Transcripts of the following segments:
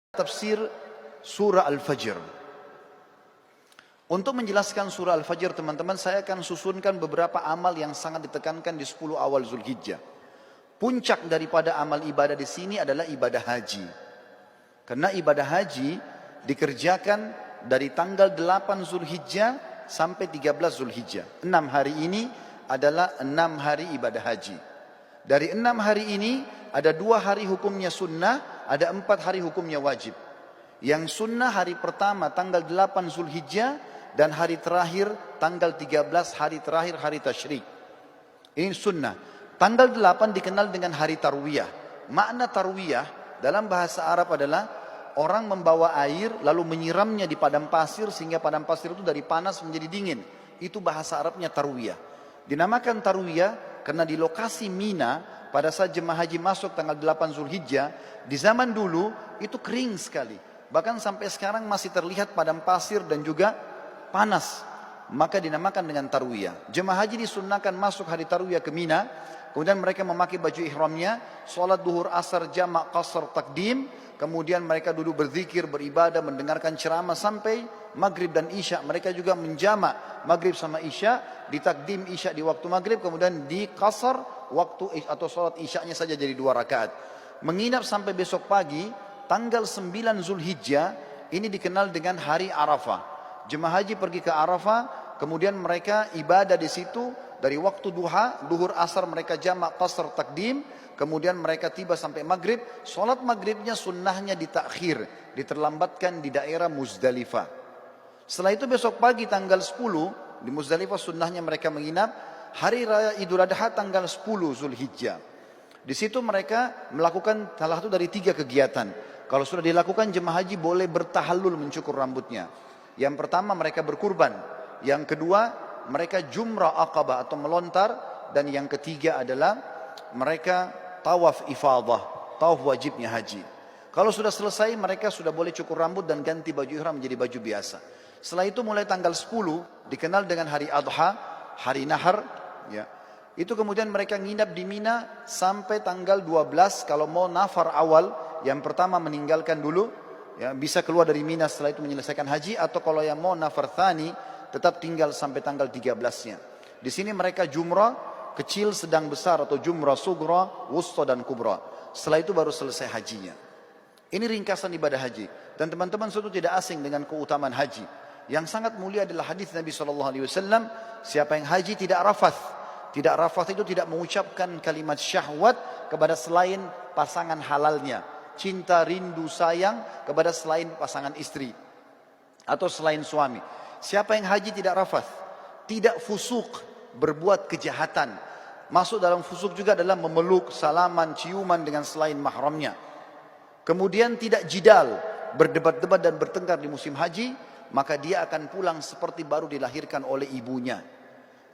Tafsir surah Al-Fajr. Untuk menjelaskan surah Al-Fajr teman-teman, saya akan susunkan beberapa amal yang sangat ditekankan di 10 awal Zulhijjah. Puncak daripada amal ibadah di sini adalah ibadah haji. Karena ibadah haji dikerjakan dari tanggal 8 Zulhijjah sampai 13 Zulhijjah. 6 hari ini adalah 6 hari ibadah haji. Dari 6 hari ini ada 2 hari hukumnya sunnah, ada 4 hari hukumnya wajib. Yang sunnah hari pertama tanggal 8 Zulhijjah dan hari terakhir tanggal 13 hari terakhir hari tasyrik. Ini sunnah. Tanggal 8 dikenal dengan hari tarwiyah. Makna tarwiyah dalam bahasa Arab adalah orang membawa air lalu menyiramnya di padang pasir sehingga padang pasir itu dari panas menjadi dingin. Itu bahasa Arabnya tarwiyah. Dinamakan tarwiyah karena di lokasi Mina pada saat jemaah haji masuk tanggal 8 Zulhijjah, di zaman dulu itu kering sekali. Bahkan sampai sekarang masih terlihat padang pasir dan juga panas. Maka dinamakan dengan tarwiyah. Jemaah haji disunnahkan masuk hari tarwiyah ke Mina. Kemudian mereka memakai baju ihramnya. Sholat duhur asar jamak qasar takdim. Kemudian mereka duduk berzikir, beribadah, mendengarkan ceramah sampai maghrib dan isya. Mereka juga menjamak maghrib sama isya. Ditakdim isya di waktu maghrib. Kemudian di qasar waktu atau sholat isyanya saja jadi 2 rakaat. Menginap sampai besok pagi. Tanggal 9 Zulhijjah ini dikenal dengan hari Arafah. Jemaah haji pergi ke Arafah, kemudian mereka ibadah di situ dari waktu duha, duhur asar mereka jamak qasar takdim, kemudian mereka tiba sampai maghrib. Sholat maghribnya sunnahnya ditakhir, diterlambatkan di daerah Muzdalifah. Setelah itu besok pagi tanggal 10 di Muzdalifah sunnahnya mereka menginap. Hari raya Idul Adha tanggal 10 Zulhijjah. Di situ mereka melakukan salah satu dari 3 kegiatan. Kalau sudah dilakukan jemaah haji boleh bertahallul mencukur rambutnya. Yang pertama mereka berkurban. Yang kedua mereka jumrah aqabah atau melontar. Dan yang ketiga adalah mereka tawaf ifadah, tawaf wajibnya haji. Kalau sudah selesai mereka sudah boleh cukur rambut dan ganti baju ihram menjadi baju biasa. Setelah itu mulai tanggal 10 dikenal dengan hari Adha, hari Nahar. Ya. Itu kemudian mereka nginap di Mina sampai tanggal 12 kalau mau nafar awal. Yang pertama meninggalkan dulu, ya, bisa keluar dari Mina setelah itu menyelesaikan haji. Atau kalau yang mau nafar thani tetap tinggal sampai tanggal 13-nya. Di sini mereka jumrah kecil, sedang, besar atau jumrah sugra, wusta dan kubra. Setelah itu baru selesai hajinya. Ini ringkasan ibadah haji. Dan teman-teman sudah tidak asing dengan keutamaan haji. Yang sangat mulia adalah hadis Nabi SAW. Siapa yang haji tidak rafath. Tidak rafath itu tidak mengucapkan kalimat syahwat kepada selain pasangan halalnya. Cinta, rindu, sayang kepada selain pasangan istri. Atau selain suami. Siapa yang haji tidak rafath. Tidak fusuk, berbuat kejahatan. Masuk dalam fusuk juga adalah memeluk, salaman, ciuman dengan selain mahramnya. Kemudian tidak jidal, berdebat-debat dan bertengkar di musim haji. Maka dia akan pulang seperti baru dilahirkan oleh ibunya.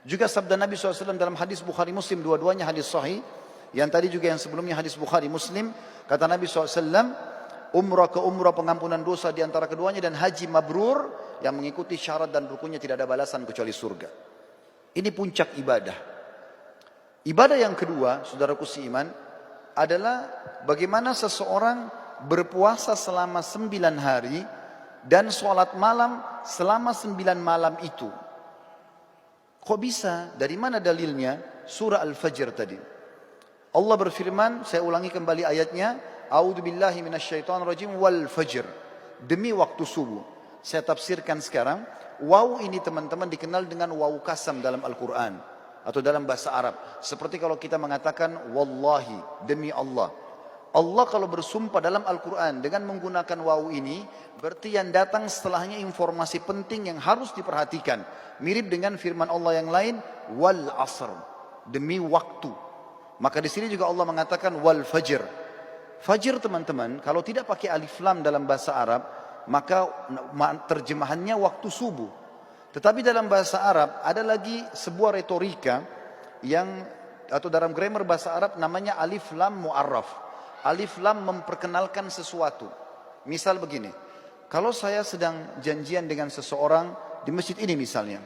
Juga sabda Nabi SAW dalam hadis Bukhari Muslim, dua-duanya hadis sahih. Yang tadi juga yang sebelumnya hadis Bukhari Muslim. Kata Nabi SAW, umrah ke umrah pengampunan dosa di antara keduanya dan haji mabrur yang mengikuti syarat dan rukunnya tidak ada balasan kecuali surga. Ini puncak ibadah. Ibadah yang kedua, saudaraku seiman, adalah bagaimana seseorang berpuasa selama 9 hari dan sholat malam selama 9 malam itu. Kok bisa? Dari mana dalilnya? Surah Al-Fajr tadi. Allah berfirman, saya ulangi kembali ayatnya, A'udzubillahi minasyaitonirrajim wal fajr. Demi waktu subuh. Saya tafsirkan sekarang. Waw ini teman-teman dikenal dengan waw kasam dalam Al-Quran. Atau dalam bahasa Arab. Seperti kalau kita mengatakan, Wallahi, demi Allah. Allah kalau bersumpah dalam Al-Quran dengan menggunakan waw ini, berarti yang datang setelahnya informasi penting yang harus diperhatikan. Mirip dengan firman Allah yang lain, wal asr, demi waktu. Maka di sini juga Allah mengatakan wal fajr. Fajr teman-teman, kalau tidak pakai alif lam dalam bahasa Arab, maka terjemahannya waktu subuh. Tetapi dalam bahasa Arab ada lagi sebuah retorika yang atau dalam grammar bahasa Arab namanya alif lam mu'arraf. Alif lam memperkenalkan sesuatu. Misal begini, kalau saya sedang janjian dengan seseorang di masjid ini misalnya,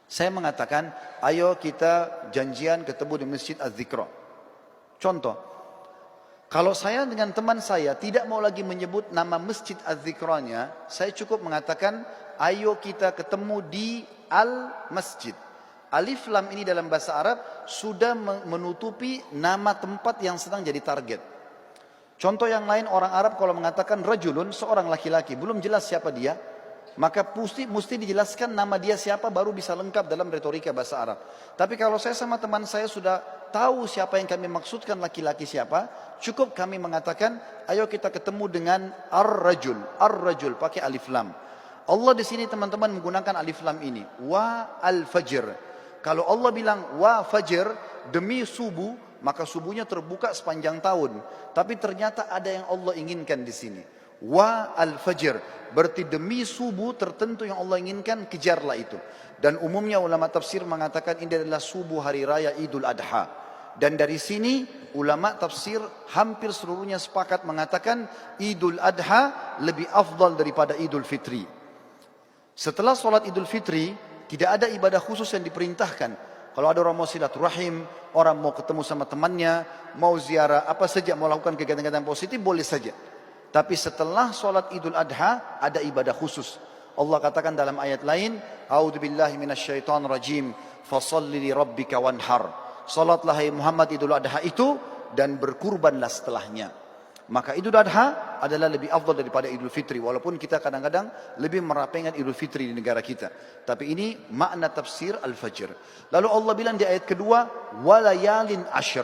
saya mengatakan, ayo kita janjian ketemu di masjid Az-Zikra. Contoh, Kalau saya dengan teman saya tidak mau lagi menyebut nama Masjid Az-Zikranya, saya cukup mengatakan, ayo kita ketemu di Al-Masjid. Alif lam ini dalam bahasa Arab sudah menutupi nama tempat yang sedang jadi target. Contoh yang lain, orang Arab kalau mengatakan rajulun, seorang laki-laki, belum jelas siapa dia, maka mesti dijelaskan nama dia siapa baru bisa lengkap dalam retorika bahasa Arab. Tapi kalau saya sama teman saya sudah tahu siapa yang kami maksudkan laki-laki siapa, cukup kami mengatakan, ayo kita ketemu dengan ar-rajul pakai alif lam. Allah di sini teman-teman menggunakan alif lam ini, wa al-fajr. Kalau Allah bilang wa fajr, demi subuh, maka subuhnya terbuka sepanjang tahun. Tapi ternyata ada yang Allah inginkan di sini. Wa al-fajr, berarti demi subuh tertentu yang Allah inginkan, kejarlah itu. Dan umumnya ulama tafsir mengatakan ini adalah subuh hari raya Idul Adha. Dan dari sini ulama tafsir hampir seluruhnya sepakat mengatakan Idul Adha lebih afdal daripada Idul Fitri. Setelah sholat Idul Fitri tidak ada ibadah khusus yang diperintahkan. Kalau ada orang mau silaturahim, orang mau ketemu sama temannya, mau ziarah, apa saja, mau lakukan kegiatan-kegiatan positif, boleh saja. Tapi setelah sholat Idul Adha ada ibadah khusus. Allah katakan dalam ayat lain, A'udzubillahi minasyaitonir rajim, fasholli li rabbika wanhar. Salatlah hai Muhammad Idul Adha itu dan berkurbanlah setelahnya. Maka Idul Adha adalah lebih afdal daripada Idul Fitri, walaupun kita kadang-kadang lebih merapengan Idul Fitri di negara kita. Tapi ini makna tafsir Al-Fajr. Lalu Allah bilang di ayat kedua, walayalin ashr.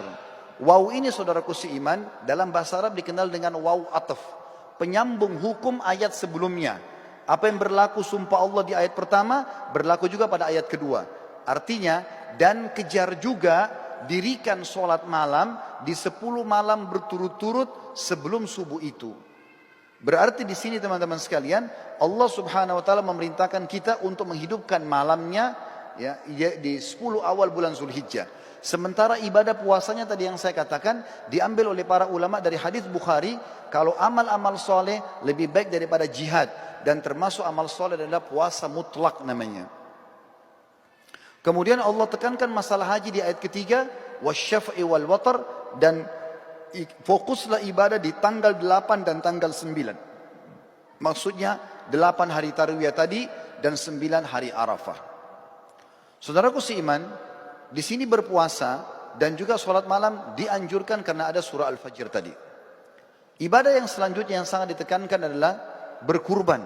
Waw ini saudaraku seiman dalam bahasa Arab dikenal dengan waw ataf, penyambung hukum ayat sebelumnya. Apa yang berlaku sumpah Allah di ayat pertama berlaku juga pada ayat kedua. Artinya, dan kejar juga dirikan sholat malam di 10 malam berturut-turut sebelum subuh itu. Berarti di sini teman-teman sekalian, Allah Subhanahu wa taala memerintahkan kita untuk menghidupkan malamnya ya di 10 awal bulan Zulhijjah. Sementara ibadah puasanya tadi yang saya katakan diambil oleh para ulama dari hadis Bukhari, kalau amal-amal soleh lebih baik daripada jihad, dan termasuk amal soleh adalah puasa mutlak namanya. Kemudian Allah tekankan masalah haji di ayat ketiga, wasyaf'i wal watar, dan fokuslah ibadah di tanggal 8 dan tanggal 9. Maksudnya 8 hari Tarwiyah tadi dan 9 hari Arafah. Saudaraku seiman, di sini berpuasa dan juga sholat malam dianjurkan karena ada surah Al-Fajr tadi. Ibadah yang selanjutnya yang sangat ditekankan adalah berkurban.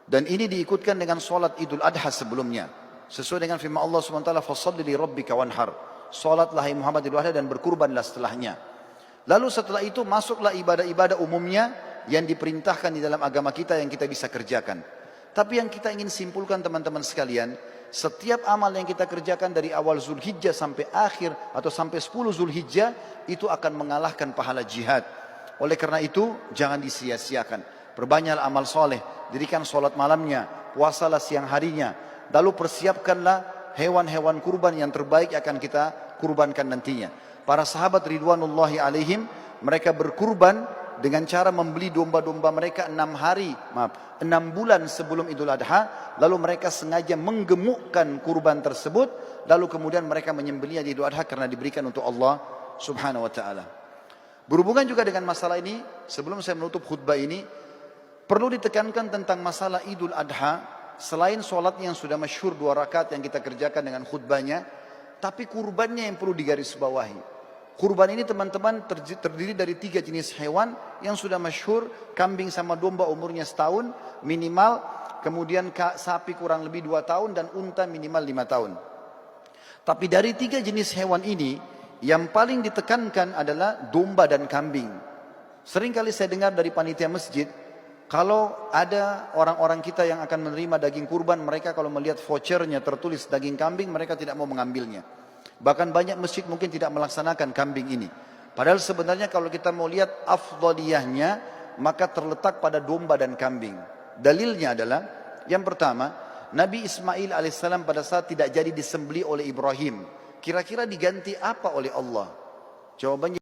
Dan ini diikutkan dengan sholat Idul Adha sebelumnya. Sesuai dengan firman Allah SWT, fasholli li rabbika wanhar. Salatlah hai Muhammad Idul Adha dan berkurbanlah setelahnya. Lalu setelah itu masuklah ibadah-ibadah umumnya yang diperintahkan di dalam agama kita yang kita bisa kerjakan. Tapi yang kita ingin simpulkan teman-teman sekalian, setiap amal yang kita kerjakan dari awal Zulhijjah sampai akhir atau sampai 10 Zulhijjah itu akan mengalahkan pahala jihad. Oleh karena itu jangan disia-siakan. Perbanyaklah amal soleh, dirikan sholat malamnya, puasalah siang harinya. Lalu persiapkanlah hewan-hewan kurban yang terbaik akan kita kurbankan nantinya. Para sahabat ridwanullahi alaihim, mereka berkurban dengan cara membeli domba-domba mereka 6 bulan sebelum Idul Adha. Lalu mereka sengaja menggemukkan kurban tersebut. Lalu kemudian mereka menyembelihnya di Idul Adha karena diberikan untuk Allah Subhanahu wa ta'ala. Berhubungan juga dengan masalah ini, sebelum saya menutup khutbah ini, perlu ditekankan tentang masalah Idul Adha. Selain sholatnya yang sudah masyhur 2 rakaat yang kita kerjakan dengan khutbahnya, tapi kurbannya yang perlu digarisbawahi. Kurban ini teman-teman terdiri dari 3 jenis hewan yang sudah masyhur, kambing sama domba umurnya setahun minimal, kemudian sapi kurang lebih 2 tahun dan unta minimal 5 tahun. Tapi dari 3 jenis hewan ini, yang paling ditekankan adalah domba dan kambing. Seringkali saya dengar dari panitia masjid, kalau ada orang-orang kita yang akan menerima daging kurban, mereka kalau melihat vouchernya tertulis daging kambing, mereka tidak mau mengambilnya. Bahkan banyak masjid mungkin tidak melaksanakan kambing ini. Padahal sebenarnya kalau kita mau lihat afdaliyahnya, maka terletak pada domba dan kambing. Dalilnya adalah, yang pertama, Nabi Ismail alaihissalam pada saat tidak jadi disembelih oleh Ibrahim, kira-kira diganti apa oleh Allah? Jawabannya